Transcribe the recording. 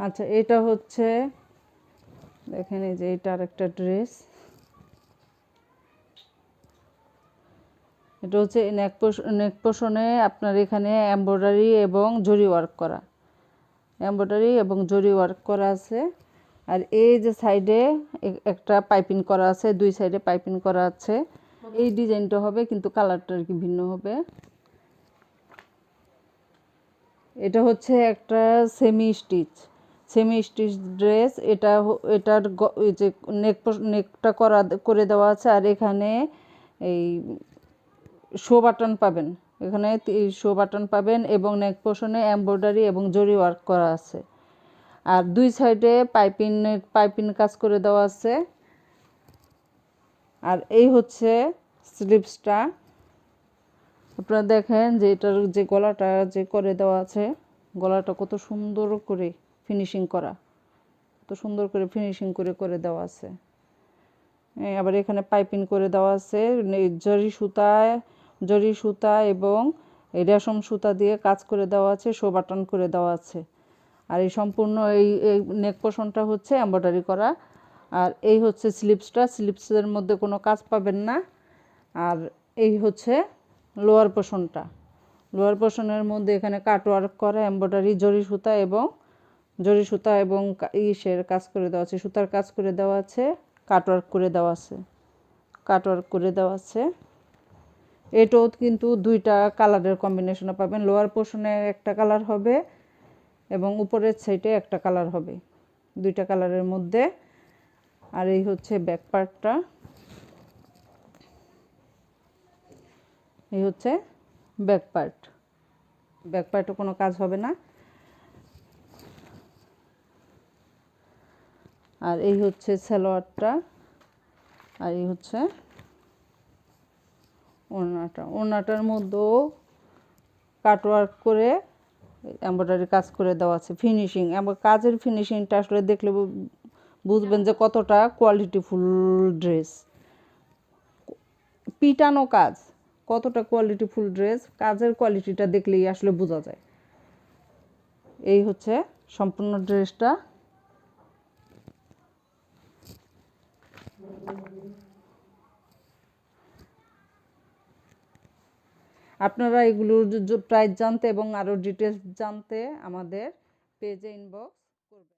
আচ্ছা, এটা হচ্ছে দেখেন, এই যে এটা আরেকটা ড্রেস। এটা হচ্ছে নেক পোর্শনে আপনার এখানে এমব্রয়ডারি এবং জরি ওয়ার্ক করা, এমব্রয়ডারি এবং জরি ওয়ার্ক করা আছে। আর এই যে সাইডে একটা পাইপিং করা আছে, দুই সাইডে পাইপিং করা আছে। এই ডিজাইনটা হবে, কিন্তু কালারটা আর কি ভিন্ন হবে। এটা হচ্ছে একটা সেমি স্টিচ ড্রেস। এটার এই যে নেকটা করে দেওয়া আছে, আর এখানে এই শো বাটন পাবেন, এখানে শো বাটন পাবেন, এবং নেক পোর্শনে এমব্রয়ডারি এবং জরি ওয়ার্ক করা আছে। আর দুই সাইডে পাইপিং কাজ করে দেওয়া আছে। আর এই হচ্ছে স্লিভসটা। আপনারা দেখেন যে এটার যে গলাটা যে করে দেওয়া আছে, গলাটা কত সুন্দর করে ফিনিশিং করা, কত সুন্দর করে ফিনিশিং করে দেওয়া আছে। আবার এখানে পাইপিং করে দেওয়া আছে, জরি সুতা এবং রেশম সুতা দিয়ে কাজ করে দেওয়া আছে, শো বাটন করে দেওয়া আছে। আর এই সম্পূর্ণ এই নেক পোর্শনটা হচ্ছে এমব্রয়ডারি করা। আর এই হচ্ছে স্লিপসের মধ্যে কোনো কাজ পাবেন না। আর এই হচ্ছে লোয়ার পোর্শনের মধ্যে এখানে কাটওয়ার্ক করা এমব্রয়ডারি জরি সুতা এবং ইসের কাজ করে দেওয়া আছে, সুতার কাজ করে দেওয়া আছে, কাটওয়ার্ক করে দেওয়া আছে। এটাও কিন্তু দুইটা কালারের কম্বিনেশনে পাবেন। লোয়ার পোর্শনে একটা কালার হবে এবং উপরের সাইডে একটা কালার হবে, দুইটা কালারের মধ্যে। আর এই হচ্ছে ব্যাক পার্টটা, এই হচ্ছে ব্যাক পার্টে কোনো কাজ হবে না। আর এই হচ্ছে সালোয়ারটা, আর এই হচ্ছে ওড়নাটার মধ্যেও কাটওয়ার্ক করে এমব্রয়ডারি কাজ করে দেওয়া আছে। ফিনিশিং এবং কাজের ফিনিশিংটা আসলে দেখলে বুঝবেন যে কতটা কোয়ালিটিফুল ড্রেস। পিটানো কাজ, কতটা কোয়ালিটিফুল ড্রেস, কাজের কোয়ালিটিটা দেখলেই আসলে বোঝা যায়। এই হচ্ছে সম্পূর্ণ ড্রেসটা। আপনারা এগুলোর প্রাইস জানতে এবং আরও ডিটেলস জানতে আমাদের পেজে ইনবক্স